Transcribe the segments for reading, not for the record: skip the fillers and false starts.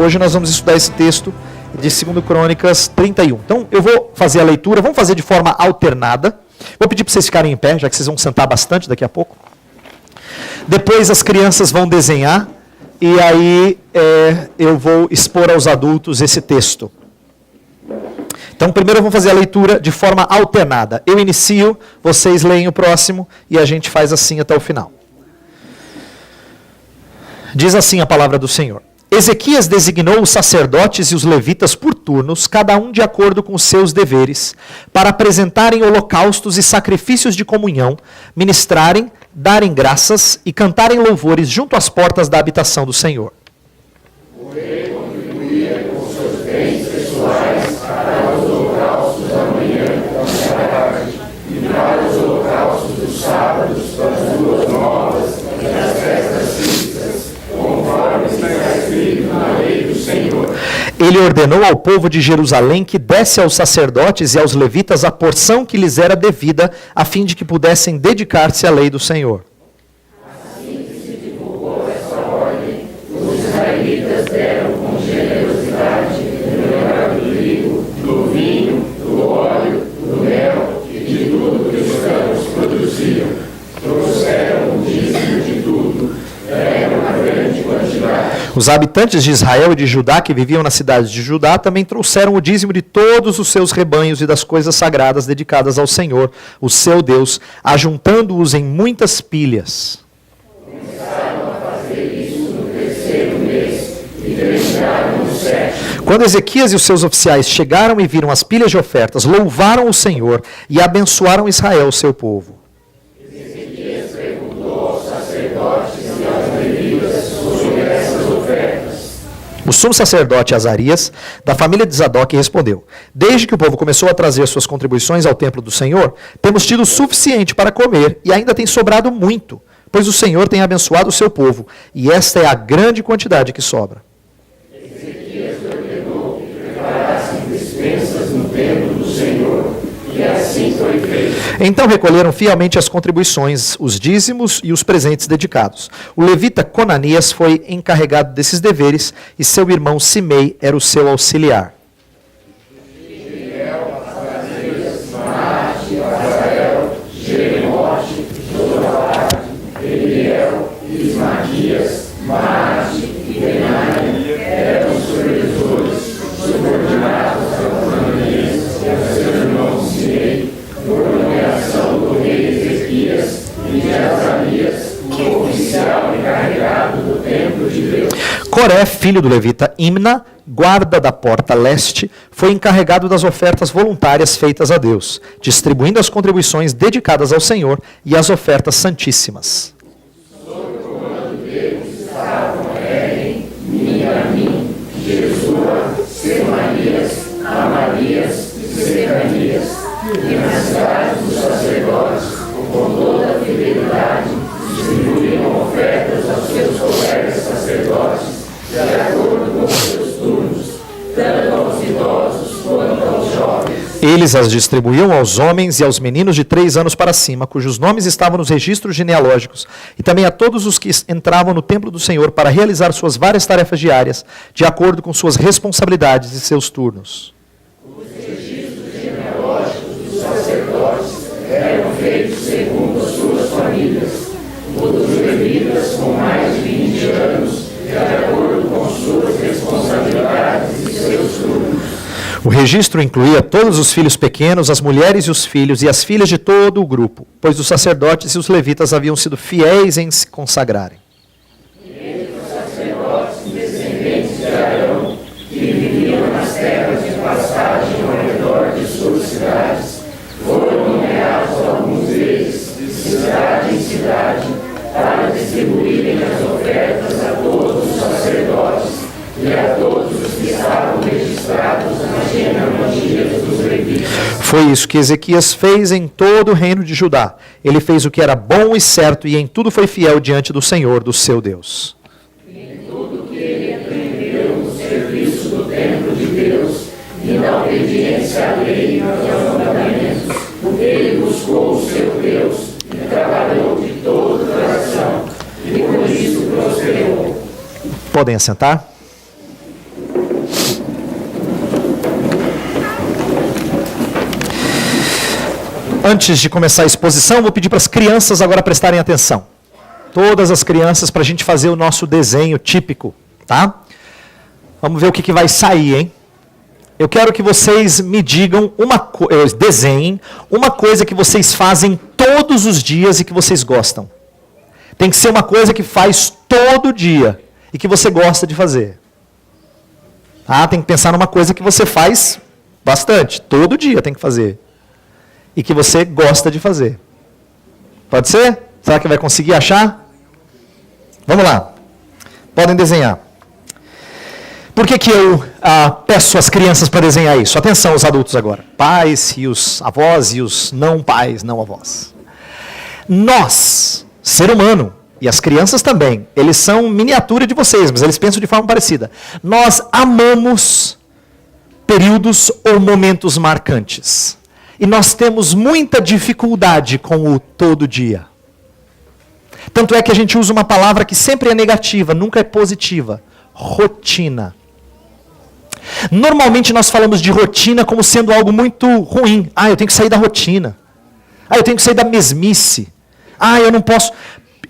Hoje nós vamos estudar esse texto de 2 Crônicas 31. Então eu vou fazer a leitura, vamos fazer de forma alternada. Vou pedir para vocês ficarem em pé, já que vocês vão sentar bastante daqui a pouco. Depois as crianças vão desenhar e aí eu vou expor aos adultos esse texto. Então primeiro eu vou fazer a leitura de forma alternada. Eu inicio, vocês leem o próximo e a gente faz assim até o final. Diz assim a palavra do Senhor. Ezequias designou os sacerdotes e os levitas por turnos, cada um de acordo com os seus deveres, para apresentarem holocaustos e sacrifícios de comunhão, ministrarem, darem graças e cantarem louvores junto às portas da habitação do Senhor. O rei contribuía com seus bens pessoais para os holocaustos da manhã e da tarde, e para os holocaustos dos sábados, das luas novas e das festas fixas, conforme está escrito na lei do Senhor. Ele ordenou ao povo de Jerusalém que desse aos sacerdotes e aos levitas a porção que lhes era devida, a fim de que pudessem dedicar-se à lei do Senhor. Assim que se divulgou essa ordem, os israelitas deram com generosidade do melhor do trigo, do vinho, do óleo, do mel e de tudo que os campos produziam. Trouxeram o dízimo de tudo. Era uma grande quantidade. Os habitantes de Israel e de Judá, que viviam nas cidades de Judá, também trouxeram o dízimo de todos os seus rebanhos e das coisas sagradas dedicadas ao Senhor, o seu Deus, ajuntando-os em muitas pilhas. Começaram a fazer isso no terceiro mês e terminaram no sétimo. Quando Ezequias e os seus oficiais chegaram e viram as pilhas de ofertas, louvaram o Senhor e abençoaram Israel, seu povo. Ezequias perguntou aos sacerdotes e aos levitas sobre essas ofertas. O sumo sacerdote Azarias, da família de Zadok, respondeu: Desde que o povo começou a trazer suas contribuições ao templo do Senhor, temos tido o suficiente para comer e ainda tem sobrado muito, pois o Senhor tem abençoado o seu povo, e esta é a grande quantidade que sobra. Ezequias ordenou que preparassem despensas no templo do Senhor, e assim foi feito. Então recolheram fielmente as contribuições, os dízimos e os presentes dedicados. O levita Conanias foi encarregado desses deveres, e seu irmão Simei era o seu auxiliar. Ismaquias, Maate e Benai eram os supervisores, subordinados ao Conanias e a seu irmão Simei, por nomeação do rei Ezequias e de Azarias, o oficial encarregado do templo de Deus. Coré, filho do levita Imna, guarda da porta leste, foi encarregado das ofertas voluntárias feitas a Deus, distribuindo as contribuições dedicadas ao Senhor e as ofertas santíssimas. Minamim, Jesua, Semanias, Amarias e Secanias, e nas cidades dos sacerdotes, com toda a fidelidade, distribuíam ofertas aos seus colegas sacerdotes, de acordo com os seus turnos, tanto aos idosos quanto aos jovens. Eles as distribuíam aos homens e aos meninos de 3 anos para cima, cujos nomes estavam nos registros genealógicos, e também a todos os que entravam no templo do Senhor para realizar suas várias tarefas diárias, de acordo com suas responsabilidades e seus turnos. Os registros genealógicos dos sacerdotes eram feitos segundo as suas famílias. O dos levitas com mais de 20 anos, de acordo com suas responsabilidades e seus turnos. O registro incluía todos os filhos pequenos, as mulheres e os filhos, e as filhas de todo o grupo, pois os sacerdotes e os levitas haviam sido fiéis em se consagrarem. Entre os sacerdotes descendentes de Arão, que viviam nas terras de passagem ao redor de suas cidades, foram nomeados alguns deles, de cidade em cidade, para distribuírem as ofertas a todos os sacerdotes e a todos os que estavam registrados nas genealogias dos levitas. Foi isso que Ezequias fez em todo o reino de Judá. Ele fez o que era bom e certo, e em tudo foi fiel diante do Senhor, do seu Deus. Em tudo que ele aprendeu no serviço do templo de Deus, e na obediência à lei e aos mandamentos, ele buscou o seu Deus e trabalhou de todo o coração, e por isso prosperou. Podem assentar? Antes de começar a exposição, vou pedir para as crianças agora prestarem atenção. Todas as crianças, para a gente fazer o nosso desenho típico, tá? Vamos ver o que vai sair, hein? Eu quero que vocês me digam, desenhem uma coisa que vocês fazem todos os dias e que vocês gostam. Tem que ser uma coisa que faz todo dia e que você gosta de fazer. Tá? Tem que pensar numa coisa que você faz bastante, todo dia tem que fazer. E que você gosta de fazer. Pode ser? Será que vai conseguir achar? Vamos lá. Podem desenhar. Por que eu peço às crianças para desenhar isso? Atenção, os adultos agora. Pais e os avós e os não pais, não avós. Nós, ser humano, e as crianças também, eles são miniatura de vocês, mas eles pensam de forma parecida. Nós amamos períodos ou momentos marcantes. E nós temos muita dificuldade com o todo dia. Tanto é que a gente usa uma palavra que sempre é negativa, nunca é positiva. Rotina. Normalmente nós falamos de rotina como sendo algo muito ruim. Eu tenho que sair da rotina. Eu tenho que sair da mesmice. Eu não posso...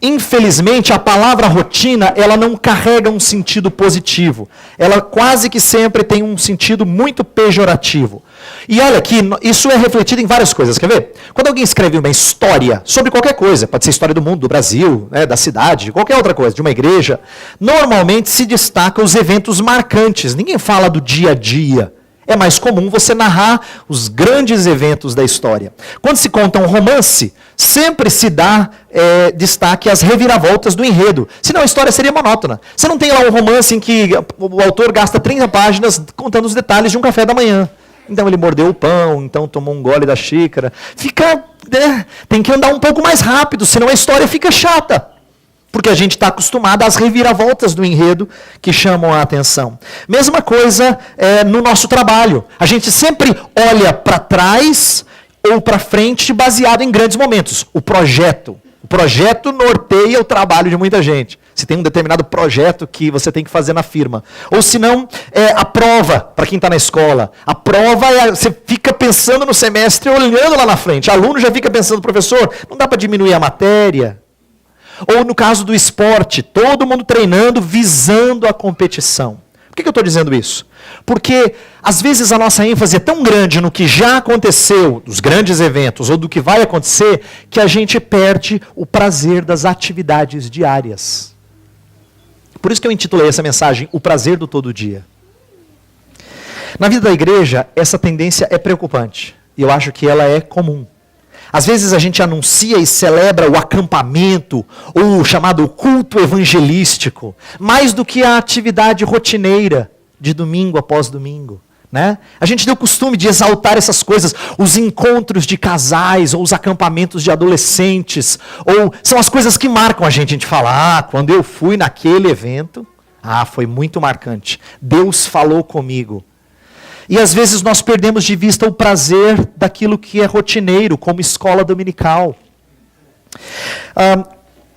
Infelizmente, a palavra rotina, ela não carrega um sentido positivo. Ela quase que sempre tem um sentido muito pejorativo. E olha aqui, isso é refletido em várias coisas, quer ver? Quando alguém escreve uma história sobre qualquer coisa, pode ser história do mundo, do Brasil, da cidade, de qualquer outra coisa, de uma igreja, normalmente se destaca os eventos marcantes. Ninguém fala do dia a dia. É mais comum você narrar os grandes eventos da história. Quando se conta um romance, sempre se dá destaque às reviravoltas do enredo. Senão a história seria monótona. Você não tem lá um romance em que o autor gasta 30 páginas contando os detalhes de um café da manhã. Então ele mordeu o pão, então tomou um gole da xícara. Tem que andar um pouco mais rápido, senão a história fica chata. Porque a gente está acostumado às reviravoltas do enredo que chamam a atenção. Mesma coisa no nosso trabalho. A gente sempre olha para trás ou para frente baseado em grandes momentos. O projeto norteia o trabalho de muita gente. Se tem um determinado projeto que você tem que fazer na firma. Ou se não, a prova, para quem está na escola. A prova, você fica pensando no semestre, olhando lá na frente. O aluno já fica pensando, professor, não dá para diminuir a matéria? Ou no caso do esporte, todo mundo treinando, visando a competição. Por que eu estou dizendo isso? Porque, às vezes, a nossa ênfase é tão grande no que já aconteceu, dos grandes eventos, ou do que vai acontecer, que a gente perde o prazer das atividades diárias. Por isso que eu intitulei essa mensagem, O Prazer do Todo Dia. Na vida da igreja, essa tendência é preocupante. E eu acho que ela é comum. Às vezes a gente anuncia e celebra o acampamento, ou o chamado culto evangelístico, mais do que a atividade rotineira de domingo após domingo. Né? A gente tem o costume de exaltar essas coisas, os encontros de casais, ou os acampamentos de adolescentes, ou são as coisas que marcam a gente fala, quando eu fui naquele evento, foi muito marcante, Deus falou comigo. E às vezes nós perdemos de vista o prazer daquilo que é rotineiro, como escola dominical.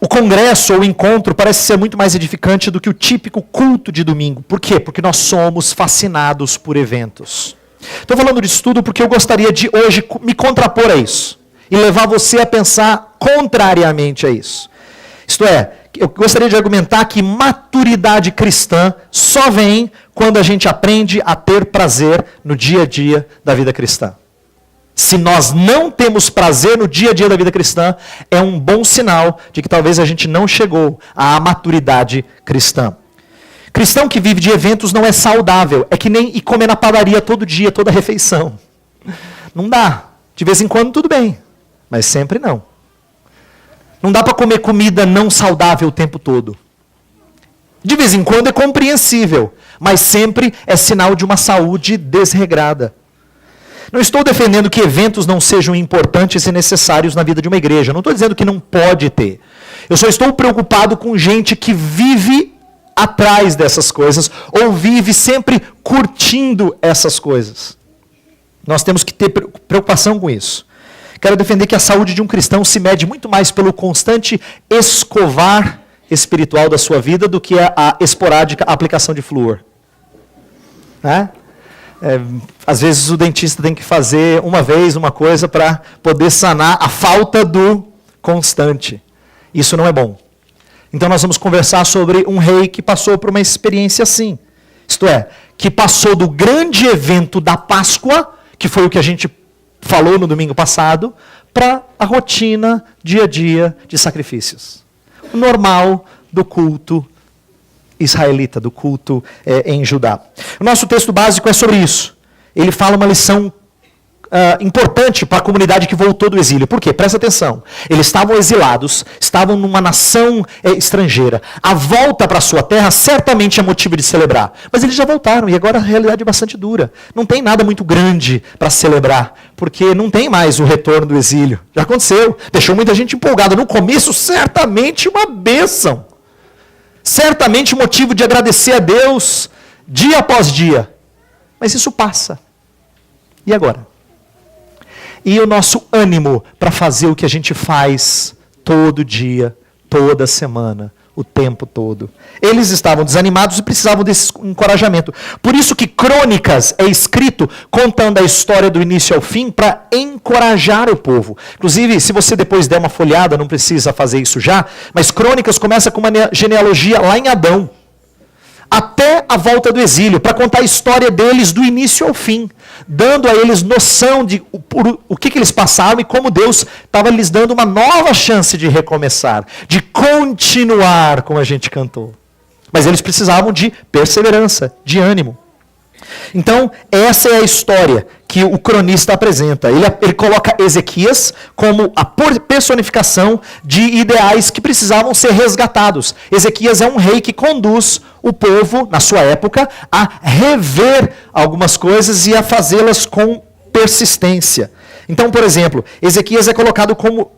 O congresso ou o encontro parece ser muito mais edificante do que o típico culto de domingo. Por quê? Porque nós somos fascinados por eventos. Estou falando disso tudo porque eu gostaria de hoje me contrapor a isso. E levar você a pensar contrariamente a isso. Isto é, eu gostaria de argumentar que maturidade cristã só vem quando a gente aprende a ter prazer no dia a dia da vida cristã. Se nós não temos prazer no dia a dia da vida cristã, é um bom sinal de que talvez a gente não chegou à maturidade cristã. Cristão que vive de eventos não é saudável, é que nem ir comer na padaria todo dia, toda refeição. Não dá. De vez em quando tudo bem, mas sempre não. Não dá para comer comida não saudável o tempo todo. De vez em quando é compreensível, mas sempre é sinal de uma saúde desregrada. Não estou defendendo que eventos não sejam importantes e necessários na vida de uma igreja. Não estou dizendo que não pode ter. Eu só estou preocupado com gente que vive atrás dessas coisas ou vive sempre curtindo essas coisas. Nós temos que ter preocupação com isso. Quero defender que a saúde de um cristão se mede muito mais pelo constante escovar espiritual da sua vida do que a esporádica aplicação de flúor. Às vezes o dentista tem que fazer uma vez uma coisa para poder sanar a falta do constante. Isso não é bom. Então nós vamos conversar sobre um rei que passou por uma experiência assim. Isto é, que passou do grande evento da Páscoa, que foi o que a gente falou no domingo passado, para a rotina, dia a dia de sacrifícios. O normal do culto israelita, do culto em Judá. O nosso texto básico é sobre isso. Ele fala uma lição importante para a comunidade que voltou do exílio. Por quê? Presta atenção. Eles estavam exilados, estavam numa nação estrangeira. A volta para a sua terra certamente é motivo de celebrar. Mas eles já voltaram e agora a realidade é bastante dura. Não tem nada muito grande para celebrar, porque não tem mais o retorno do exílio. Já aconteceu. Deixou muita gente empolgada. No começo, certamente uma bênção. Certamente motivo de agradecer a Deus dia após dia. Mas isso passa. E agora? E o nosso ânimo para fazer o que a gente faz todo dia, toda semana, o tempo todo. Eles estavam desanimados e precisavam desse encorajamento. Por isso que Crônicas é escrito contando a história do início ao fim para encorajar o povo. Inclusive, se você depois der uma folhada, não precisa fazer isso já, mas Crônicas começa com uma genealogia lá em Adão, até a volta do exílio, para contar a história deles do início ao fim, dando a eles noção de o que eles passaram e como Deus estava lhes dando uma nova chance de recomeçar, de continuar como a gente cantou. Mas eles precisavam de perseverança, de ânimo. Então, essa é a história que o cronista apresenta. Ele coloca Ezequias como a personificação de ideais que precisavam ser resgatados. Ezequias é um rei que conduz o povo, na sua época, a rever algumas coisas e a fazê-las com persistência. Então, por exemplo, Ezequias é colocado como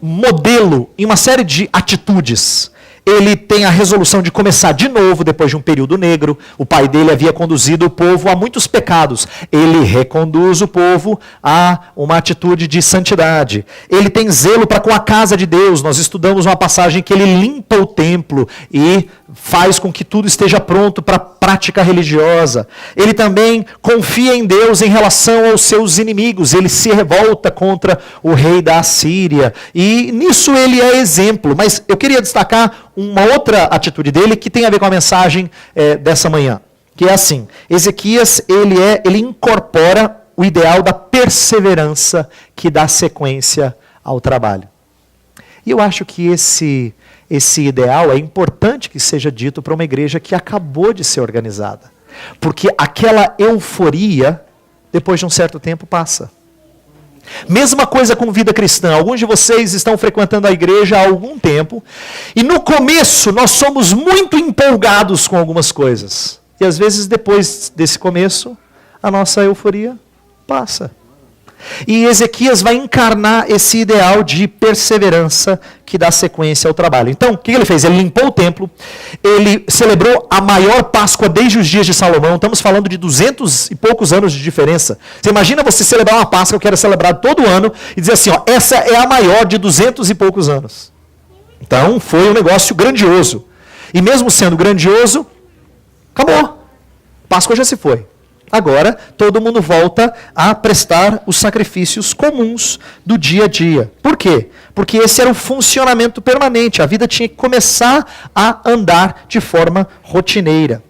modelo em uma série de atitudes. Ele tem a resolução de começar de novo depois de um período negro. O pai dele havia conduzido o povo a muitos pecados. Ele reconduz o povo a uma atitude de santidade. Ele tem zelo para com a casa de Deus. Nós estudamos uma passagem que ele limpa o templo e faz com que tudo esteja pronto para a prática religiosa. Ele também confia em Deus em relação aos seus inimigos. Ele se revolta contra o rei da Assíria. E nisso ele é exemplo. Mas eu queria destacar uma outra atitude dele que tem a ver com a mensagem dessa manhã. Que é assim, Ezequias ele incorpora o ideal da perseverança que dá sequência ao trabalho. E eu acho que esse ideal é importante que seja dito para uma igreja que acabou de ser organizada. Porque aquela euforia, depois de um certo tempo, passa. Mesma coisa com vida cristã. Alguns de vocês estão frequentando a igreja há algum tempo e no começo nós somos muito empolgados com algumas coisas. E às vezes depois desse começo, a nossa euforia passa. E Ezequias vai encarnar esse ideal de perseverança que dá sequência ao trabalho. Então, o que ele fez? Ele limpou o templo, ele celebrou a maior Páscoa desde os dias de Salomão. Estamos falando de 200 e poucos anos de diferença. Você imagina você celebrar uma Páscoa que era celebrada todo ano e dizer assim, essa é a maior de 200 e poucos anos. Então, foi um negócio grandioso. E mesmo sendo grandioso, acabou. Páscoa já se foi. Agora, todo mundo volta a prestar os sacrifícios comuns do dia a dia. Por quê? Porque esse era o funcionamento permanente. A vida tinha que começar a andar de forma rotineira.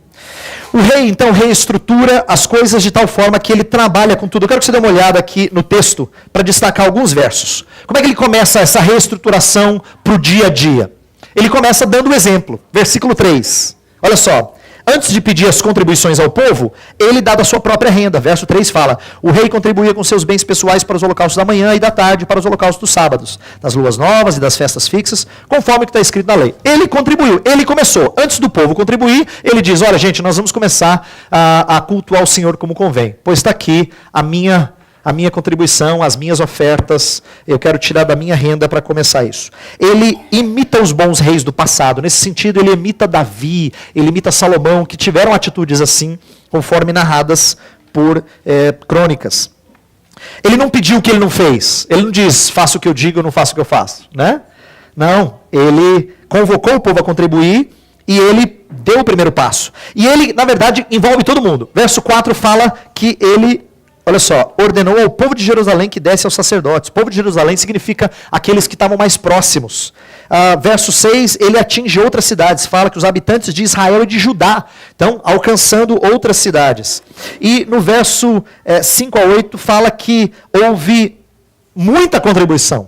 O rei, então, reestrutura as coisas de tal forma que ele trabalha com tudo. Eu quero que você dê uma olhada aqui no texto para destacar alguns versos. Como é que ele começa essa reestruturação para o dia a dia? Ele começa dando um exemplo. Versículo 3. Olha só. Antes de pedir as contribuições ao povo, ele dá da sua própria renda. Verso 3 fala, o rei contribuía com seus bens pessoais para os holocaustos da manhã e da tarde, para os holocaustos dos sábados, das luas novas e das festas fixas, conforme o que está escrito na lei. Ele contribuiu, ele começou. Antes do povo contribuir, ele diz, olha gente, nós vamos começar a cultuar o Senhor como convém. Pois está aqui a minha contribuição, as minhas ofertas, eu quero tirar da minha renda para começar isso. Ele imita os bons reis do passado, nesse sentido ele imita Davi, ele imita Salomão, que tiveram atitudes assim, conforme narradas por Crônicas. Ele não pediu o que ele não fez, ele não diz, faça o que eu digo, eu não faço o que eu faço, né? Não, ele convocou o povo a contribuir E ele deu o primeiro passo. E ele, na verdade, envolve todo mundo. Verso 4 fala que ele, olha só, ordenou ao povo de Jerusalém que desse aos sacerdotes. O povo de Jerusalém significa aqueles que estavam mais próximos. Verso 6, ele atinge outras cidades. Fala que os habitantes de Israel e de Judá estão alcançando outras cidades. E no verso 5 a 8 fala que houve muita contribuição.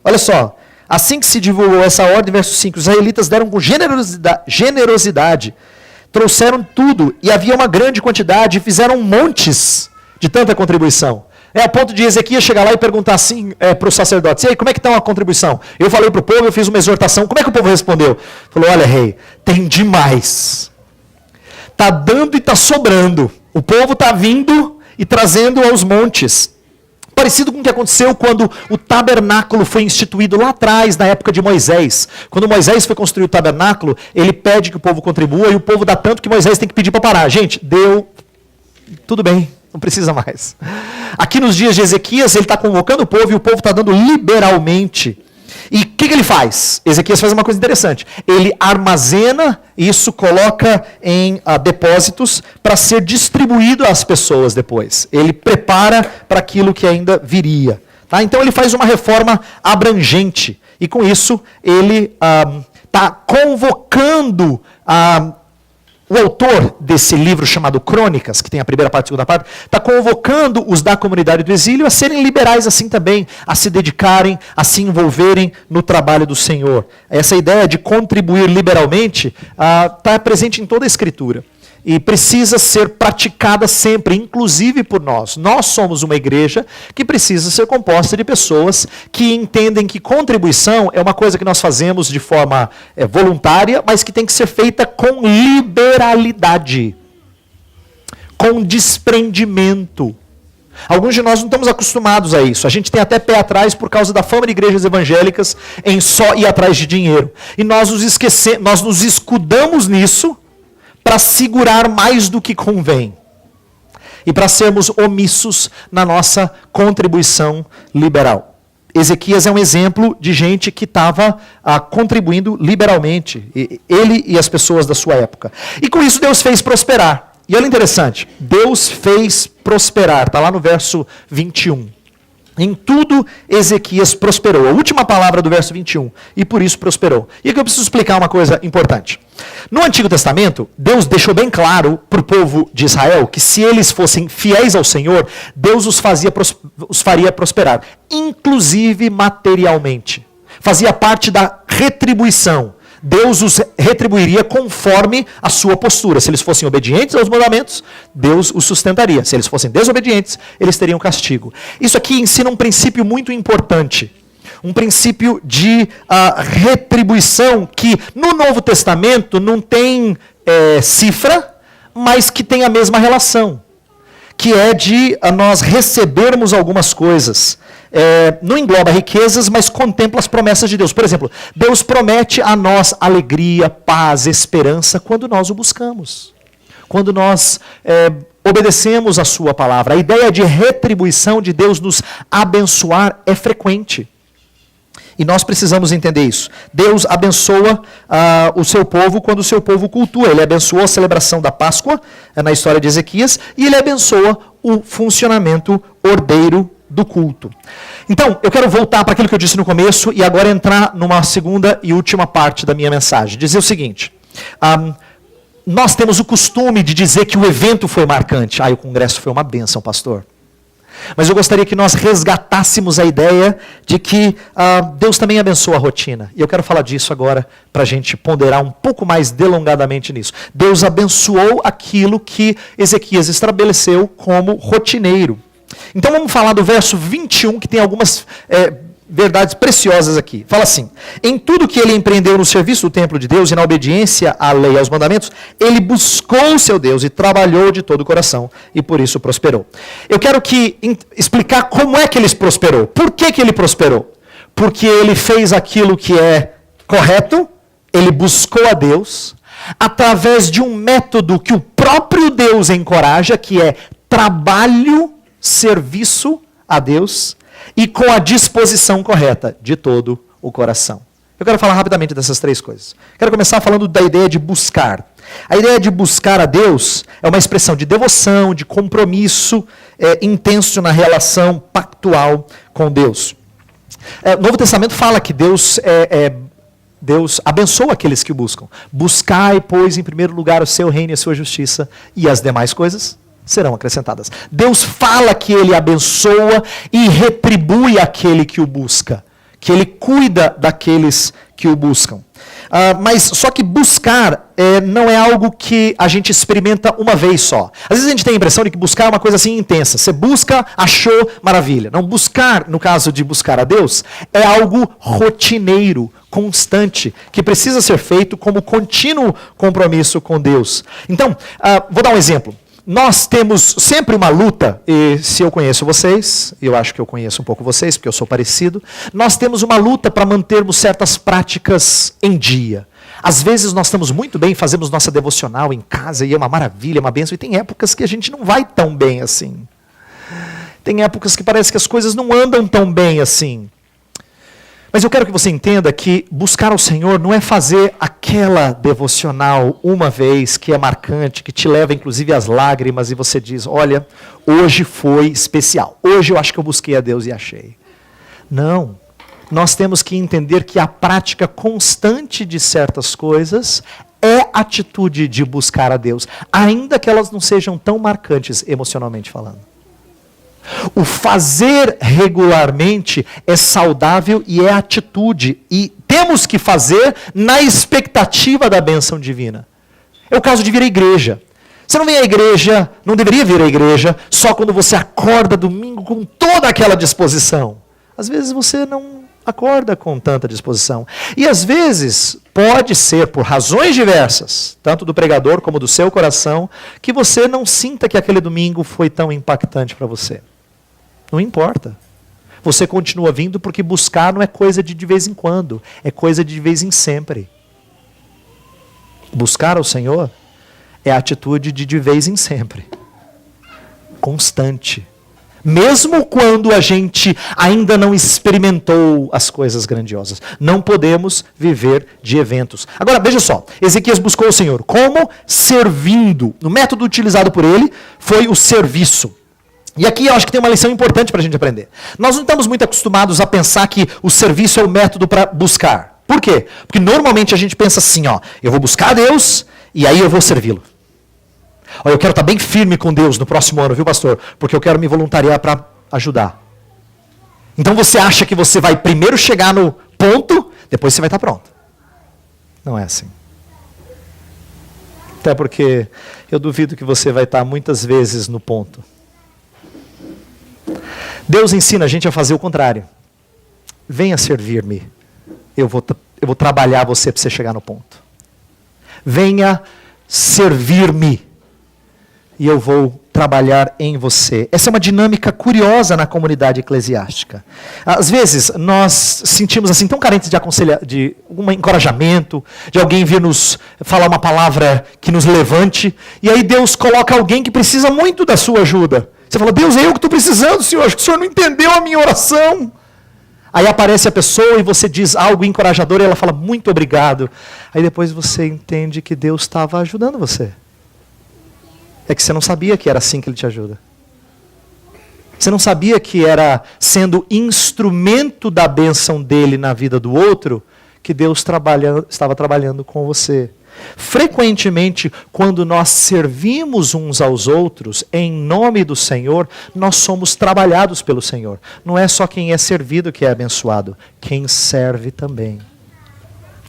Olha só. Assim que se divulgou essa ordem, verso 5, os israelitas deram com generosidade, trouxeram tudo, e havia uma grande quantidade, e fizeram montes de tanta contribuição. É a ponto de Ezequias chegar lá e perguntar assim para os sacerdotes, e aí, como é que está a contribuição? Eu falei para o povo, eu fiz uma exortação, como é que o povo respondeu? Falou, olha rei, tem demais. Está dando e está sobrando. O povo está vindo e trazendo aos montes. Parecido com o que aconteceu quando o tabernáculo foi instituído lá atrás, na época de Moisés. Quando Moisés foi construir o tabernáculo, ele pede que o povo contribua, e o povo dá tanto que Moisés tem que pedir para parar. Gente, deu, tudo bem, não precisa mais. Aqui nos dias de Ezequias, ele está convocando o povo, e o povo está dando liberalmente. E o que ele faz? Ezequias faz uma coisa interessante. Ele armazena isso, coloca em depósitos para ser distribuído às pessoas depois. Ele prepara para aquilo que ainda viria. Tá? Então ele faz uma reforma abrangente. E com isso ele está convocando o autor desse livro chamado Crônicas, que tem a primeira parte e a segunda parte, está convocando os da comunidade do exílio a serem liberais assim também, a se dedicarem, a se envolverem no trabalho do Senhor. Essa ideia de contribuir liberalmente está presente em toda a Escritura. E precisa ser praticada sempre, inclusive por nós. Nós somos uma igreja que precisa ser composta de pessoas que entendem que contribuição é uma coisa que nós fazemos de forma voluntária, mas que tem que ser feita com liberalidade, com desprendimento. Alguns de nós não estamos acostumados a isso. A gente tem até pé atrás por causa da fama de igrejas evangélicas em só ir atrás de dinheiro. E nós nos escudamos nisso para segurar mais do que convém. E para sermos omissos na nossa contribuição liberal. Ezequias é um exemplo de gente que estava contribuindo liberalmente. Ele e as pessoas da sua época. E com isso Deus fez prosperar. E olha interessante. Deus fez prosperar. Está lá no verso 21. Em tudo Ezequias prosperou. A última palavra do verso 21. E por isso prosperou. E aqui eu preciso explicar uma coisa importante. No Antigo Testamento, Deus deixou bem claro para o povo de Israel que se eles fossem fiéis ao Senhor, Deus os faria prosperar. Inclusive materialmente. Fazia parte da retribuição. Deus os retribuiria conforme a sua postura. Se eles fossem obedientes aos mandamentos, Deus os sustentaria. Se eles fossem desobedientes, eles teriam castigo. Isso aqui ensina um princípio muito importante. Um princípio de retribuição que no Novo Testamento não tem cifra, mas que tem a mesma relação. Que é de nós recebermos algumas coisas. Não engloba riquezas, mas contempla as promessas de Deus. Por exemplo, Deus promete a nós alegria, paz, esperança quando nós o buscamos. Quando nós obedecemos a sua palavra. A ideia de retribuição de Deus nos abençoar é frequente. E nós precisamos entender isso. Deus abençoa o seu povo quando o seu povo cultua. Ele abençoou a celebração da Páscoa, na história de Ezequias, e ele abençoa o funcionamento ordeiro do culto. Então, eu quero voltar para aquilo que eu disse no começo e agora entrar numa segunda e última parte da minha mensagem. Dizer o seguinte, nós temos o costume de dizer que o evento foi marcante. O congresso foi uma bênção, pastor. Mas eu gostaria que nós resgatássemos a ideia de que Deus também abençoa a rotina. E eu quero falar disso agora para a gente ponderar um pouco mais delongadamente nisso. Deus abençoou aquilo que Ezequias estabeleceu como rotineiro. Então vamos falar do verso 21, que tem algumas verdades preciosas aqui. Fala assim: em tudo que ele empreendeu no serviço do templo de Deus e na obediência à lei e aos mandamentos, ele buscou o seu Deus e trabalhou de todo o coração e por isso prosperou. Eu quero explicar como é que ele prosperou. Por que ele prosperou? Porque ele fez aquilo que é correto, ele buscou a Deus, através de um método que o próprio Deus encoraja, que é trabalho, serviço a Deus, e com a disposição correta de todo o coração. Eu quero falar rapidamente dessas 3 coisas. Quero começar falando da ideia de buscar. A ideia de buscar a Deus é uma expressão de devoção, de compromisso intenso na relação pactual com Deus. O Novo Testamento fala que Deus abençoa aqueles que o buscam. Buscai, pois, em primeiro lugar o seu reino e a sua justiça, e as demais coisas serão acrescentadas. Deus fala que Ele abençoa e retribui aquele que o busca, que Ele cuida daqueles que o buscam. Mas só que buscar não é algo que a gente experimenta uma vez só. Às vezes a gente tem a impressão de que buscar é uma coisa assim intensa. Você busca, achou, maravilha. Não, buscar, no caso de buscar a Deus, é algo rotineiro, constante, que precisa ser feito como contínuo compromisso com Deus. Então, vou dar um exemplo. Nós temos sempre uma luta, e se eu conheço vocês, eu acho que eu conheço um pouco vocês, porque eu sou parecido, nós temos uma luta para mantermos certas práticas em dia. Às vezes nós estamos muito bem, fazemos nossa devocional em casa, e é uma maravilha, é uma bênção, e tem épocas que a gente não vai tão bem assim. Tem épocas que parece que as coisas não andam tão bem assim. Mas eu quero que você entenda que buscar ao Senhor não é fazer aquela devocional uma vez que é marcante, que te leva inclusive às lágrimas e você diz, olha, hoje foi especial. Hoje eu acho que eu busquei a Deus e achei. Não. Nós temos que entender que a prática constante de certas coisas é atitude de buscar a Deus, ainda que elas não sejam tão marcantes emocionalmente falando. O fazer regularmente é saudável e é atitude. E temos que fazer na expectativa da bênção divina. É o caso de vir à igreja. Você não vem à igreja, não deveria vir à igreja, só quando você acorda domingo com toda aquela disposição. Às vezes você não acorda com tanta disposição. E às vezes pode ser por razões diversas, tanto do pregador como do seu coração, que você não sinta que aquele domingo foi tão impactante para você. Não importa. Você continua vindo porque buscar não é coisa de vez em quando, é coisa de vez em sempre. Buscar ao Senhor é a atitude de vez em sempre. Constante. Mesmo quando a gente ainda não experimentou as coisas grandiosas. Não podemos viver de eventos. Agora, veja só. Ezequias buscou o Senhor. Como? Servindo. O método utilizado por ele foi o serviço. E aqui eu acho que tem uma lição importante para a gente aprender. Nós não estamos muito acostumados a pensar que o serviço é o método para buscar. Por quê? Porque normalmente a gente pensa assim, eu vou buscar a Deus e aí eu vou servi-lo. Eu quero estar bem firme com Deus no próximo ano, viu, pastor? Porque eu quero me voluntariar para ajudar. Então você acha que você vai primeiro chegar no ponto, depois você vai estar pronto. Não é assim. Até porque eu duvido que você vai estar muitas vezes no ponto. Deus ensina a gente a fazer o contrário. Venha servir-me. Eu vou trabalhar você para você chegar no ponto. Venha servir-me. E eu vou trabalhar em você. Essa é uma dinâmica curiosa na comunidade eclesiástica. Às vezes, nós sentimos assim tão carentes de um encorajamento, de alguém vir nos falar uma palavra que nos levante, e aí Deus coloca alguém que precisa muito da sua ajuda. Você fala, Deus, é eu que estou precisando, Senhor, acho que o Senhor não entendeu a minha oração. Aí aparece a pessoa e você diz algo encorajador e ela fala, muito obrigado. Aí depois você entende que Deus estava ajudando você. É que você não sabia que era assim que Ele te ajuda. Você não sabia que era sendo instrumento da bênção dEle na vida do outro que Deus estava trabalhando com você. Frequentemente, quando nós servimos uns aos outros em nome do Senhor, nós somos trabalhados pelo Senhor. Não é só quem é servido que é abençoado, quem serve também.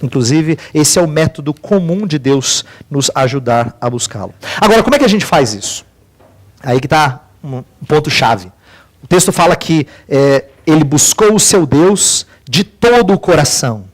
Inclusive, esse é o método comum de Deus nos ajudar a buscá-lo. Agora, como é que a gente faz isso? Aí que está um ponto-chave. O texto fala que ele buscou o seu Deus de todo o coração.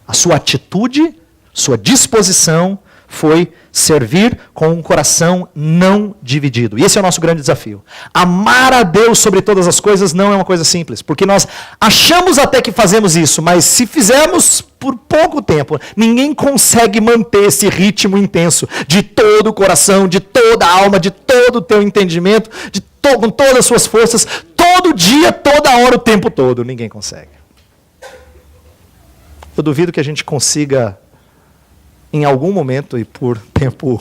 A sua atitude, sua disposição foi servir com um coração não dividido. E esse é o nosso grande desafio. Amar a Deus sobre todas as coisas não é uma coisa simples, porque nós achamos até que fazemos isso, mas se fizermos por pouco tempo, ninguém consegue manter esse ritmo intenso de todo o coração, de toda a alma, de todo o teu entendimento, com todas as suas forças, todo dia, toda hora, o tempo todo. Ninguém consegue. eu duvido que a gente consiga, em algum momento e por tempo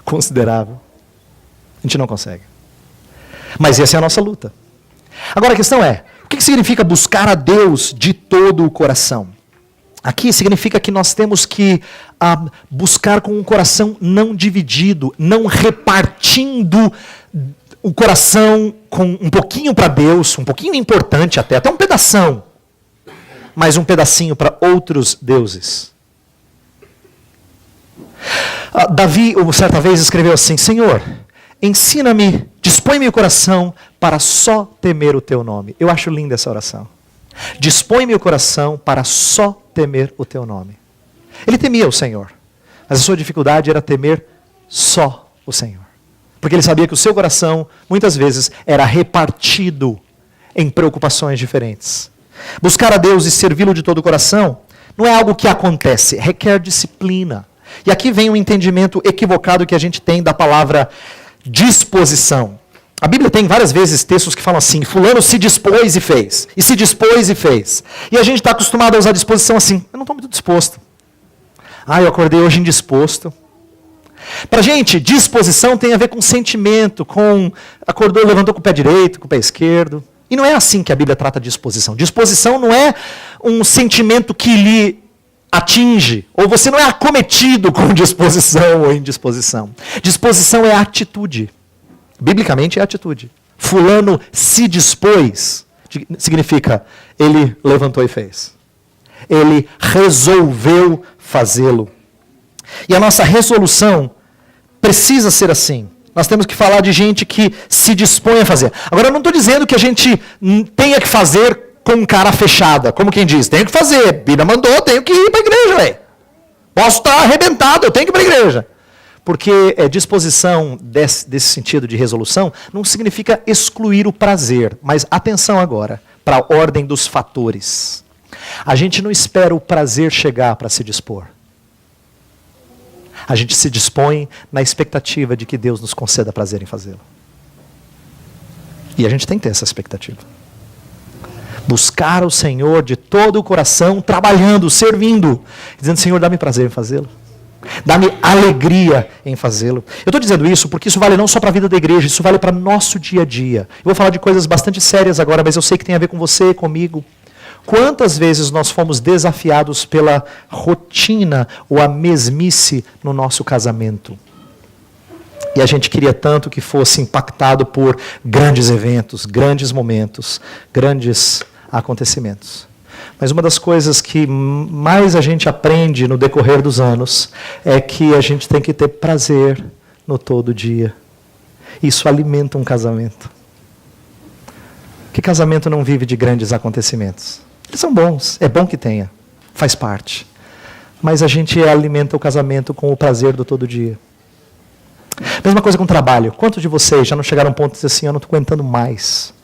considerável. A gente não consegue. Mas essa é a nossa luta. Agora a questão é, o que significa buscar a Deus de todo o coração? Aqui significa que nós temos que buscar com um coração não dividido, não repartindo o coração com um pouquinho para Deus, um pouquinho importante até um pedação, mas um pedacinho para outros deuses. Davi, certa vez, escreveu assim: Senhor, ensina-me, dispõe-me o coração para só temer o teu nome. Eu acho linda essa oração. Dispõe-me o coração para só temer o teu nome. Ele temia o Senhor, mas a sua dificuldade era temer só o Senhor. Porque ele sabia que o seu coração, muitas vezes, era repartido em preocupações diferentes. Buscar a Deus e servi-lo de todo o coração não é algo que acontece, requer disciplina. E aqui vem um entendimento equivocado que a gente tem da palavra disposição. A Bíblia tem várias vezes textos que falam assim: fulano se dispôs e fez. E se dispôs e fez. E a gente está acostumado a usar disposição assim: eu não estou muito disposto. Eu acordei hoje indisposto. Para a gente, disposição tem a ver com sentimento, acordou, levantou com o pé direito, com o pé esquerdo. E não é assim que a Bíblia trata disposição. Disposição não é um sentimento que lhe atinge, ou você não é acometido com disposição ou indisposição. Disposição é atitude. Biblicamente é atitude. Fulano se dispôs, significa ele levantou e fez. Ele resolveu fazê-lo. E a nossa resolução precisa ser assim. Nós temos que falar de gente que se dispõe a fazer. Agora, eu não estou dizendo que a gente tenha que fazer com cara fechada. Como quem diz, tenho que fazer. Bíblia mandou, tenho que ir para a igreja. Véio. Posso estar arrebentado, eu tenho que ir para a igreja. Porque disposição desse sentido de resolução não significa excluir o prazer. Mas atenção agora para a ordem dos fatores. A gente não espera o prazer chegar para se dispor. A gente se dispõe na expectativa de que Deus nos conceda prazer em fazê-lo. E a gente tem que ter essa expectativa. Buscar o Senhor de todo o coração, trabalhando, servindo, dizendo: Senhor, dá-me prazer em fazê-lo. Dá-me alegria em fazê-lo. Eu estou dizendo isso porque isso vale não só para a vida da igreja, isso vale para nosso dia a dia. Eu vou falar de coisas bastante sérias agora, mas eu sei que tem a ver com você, comigo. Quantas vezes nós fomos desafiados pela rotina ou a mesmice no nosso casamento? E a gente queria tanto que fosse impactado por grandes eventos, grandes momentos, grandes acontecimentos. Mas uma das coisas que mais a gente aprende no decorrer dos anos é que a gente tem que ter prazer no todo dia. Isso alimenta um casamento. Que casamento não vive de grandes acontecimentos? Eles são bons, é bom que tenha, faz parte. Mas a gente alimenta o casamento com o prazer do todo dia. Mesma coisa com o trabalho. Quantos de vocês já não chegaram a um ponto de dizer assim: eu não estou aguentando mais?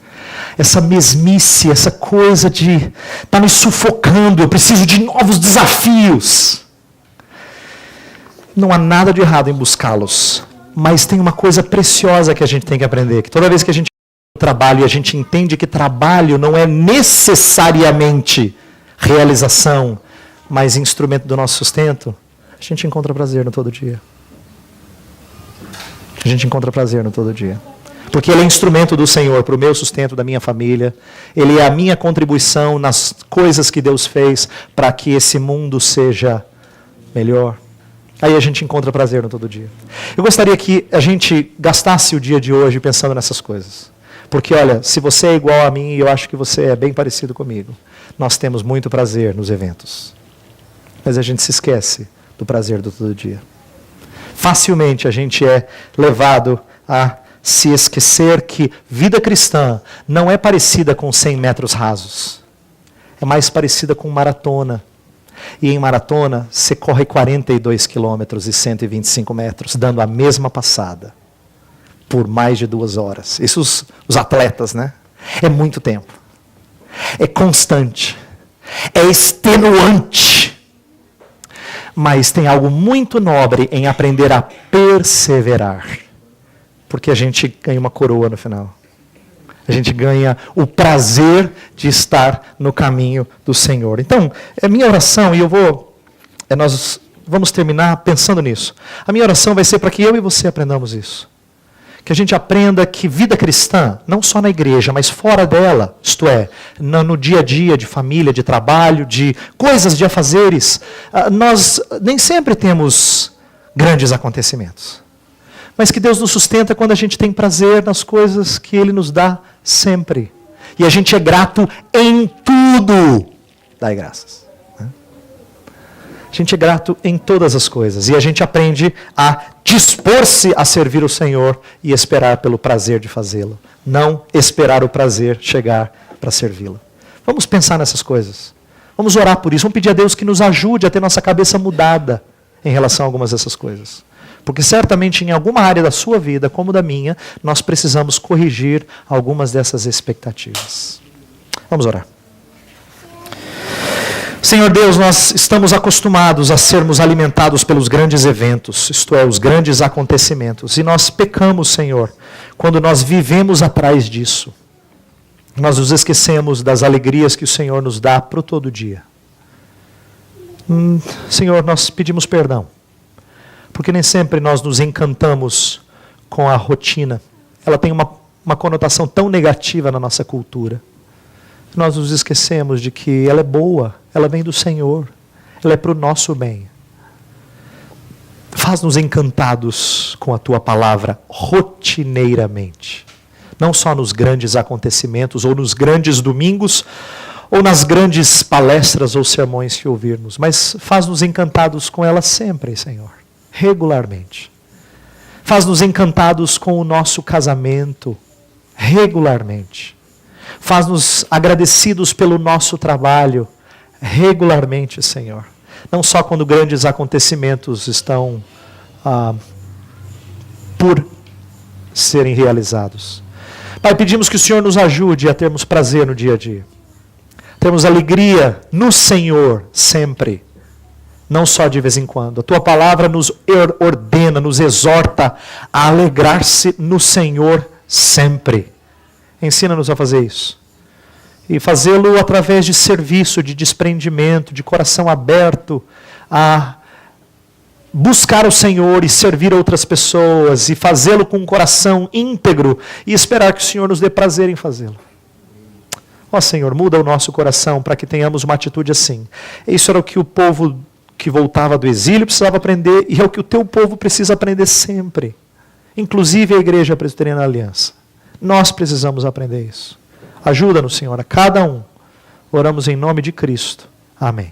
Essa mesmice, essa coisa de tá me sufocando, eu preciso de novos desafios. Não há nada de errado em buscá-los, mas tem uma coisa preciosa que a gente tem que aprender, que toda vez que a gente trabalho e a gente entende que trabalho não é necessariamente realização, mas instrumento do nosso sustento, a gente encontra prazer no todo dia. A gente encontra prazer no todo dia. Porque ele é instrumento do Senhor para o meu sustento, da minha família. Ele é a minha contribuição nas coisas que Deus fez para que esse mundo seja melhor. Aí a gente encontra prazer no todo dia. Eu gostaria que a gente gastasse o dia de hoje pensando nessas coisas. Porque, olha, se você é igual a mim, e eu acho que você é bem parecido comigo, nós temos muito prazer nos eventos. Mas a gente se esquece do prazer do todo dia. Facilmente a gente é levado a se esquecer que vida cristã não é parecida com 100 metros rasos. É mais parecida com maratona. E em maratona, você corre 42 quilômetros e 125 metros, dando a mesma passada. Por mais de 2 horas. Isso os atletas, né? É muito tempo. É constante. É extenuante. Mas tem algo muito nobre em aprender a perseverar. Porque a gente ganha uma coroa no final. A gente ganha o prazer de estar no caminho do Senhor. Então, é minha oração, e nós vamos terminar pensando nisso. A minha oração vai ser para que eu e você aprendamos isso. Que a gente aprenda que vida cristã, não só na igreja, mas fora dela, isto é, no dia a dia de família, de trabalho, de coisas, de afazeres, nós nem sempre temos grandes acontecimentos. Mas que Deus nos sustenta quando a gente tem prazer nas coisas que Ele nos dá sempre. E a gente é grato em tudo. Dai graças. A gente é grato em todas as coisas. E a gente aprende a dispor-se a servir o Senhor e esperar pelo prazer de fazê-lo. Não esperar o prazer chegar para servi-lo. Vamos pensar nessas coisas. Vamos orar por isso. Vamos pedir a Deus que nos ajude a ter nossa cabeça mudada em relação a algumas dessas coisas. Porque certamente em alguma área da sua vida, como da minha, nós precisamos corrigir algumas dessas expectativas. Vamos orar. Senhor Deus, nós estamos acostumados a sermos alimentados pelos grandes eventos, isto é, os grandes acontecimentos. E nós pecamos, Senhor, quando nós vivemos atrás disso. Nós nos esquecemos das alegrias que o Senhor nos dá para o todo dia. Senhor, nós pedimos perdão. Porque nem sempre nós nos encantamos com a rotina. Ela tem uma conotação tão negativa na nossa cultura. Nós nos esquecemos de que ela é boa, ela vem do Senhor, ela é para o nosso bem. Faz-nos encantados com a Tua palavra rotineiramente. Não só nos grandes acontecimentos, ou nos grandes domingos, ou nas grandes palestras ou sermões que ouvirmos, mas faz-nos encantados com ela sempre, Senhor. Regularmente. Faz-nos encantados com o nosso casamento, regularmente. Faz-nos agradecidos pelo nosso trabalho, regularmente, Senhor. Não só quando grandes acontecimentos estão por serem realizados. Pai, pedimos que o Senhor nos ajude a termos prazer no dia a dia. Termos alegria no Senhor sempre. Não só de vez em quando. A Tua palavra nos ordena, nos exorta a alegrar-se no Senhor sempre. Ensina-nos a fazer isso. E fazê-lo através de serviço, de desprendimento, de coração aberto a buscar o Senhor e servir outras pessoas e fazê-lo com um coração íntegro e esperar que o Senhor nos dê prazer em fazê-lo. Ó Senhor, muda o nosso coração para que tenhamos uma atitude assim. Isso era o que o povo que voltava do exílio precisava aprender, e é o que o teu povo precisa aprender sempre. Inclusive a Igreja Presbiteriana da Aliança. Nós precisamos aprender isso. Ajuda-nos, Senhor, a cada um. Oramos em nome de Cristo. Amém.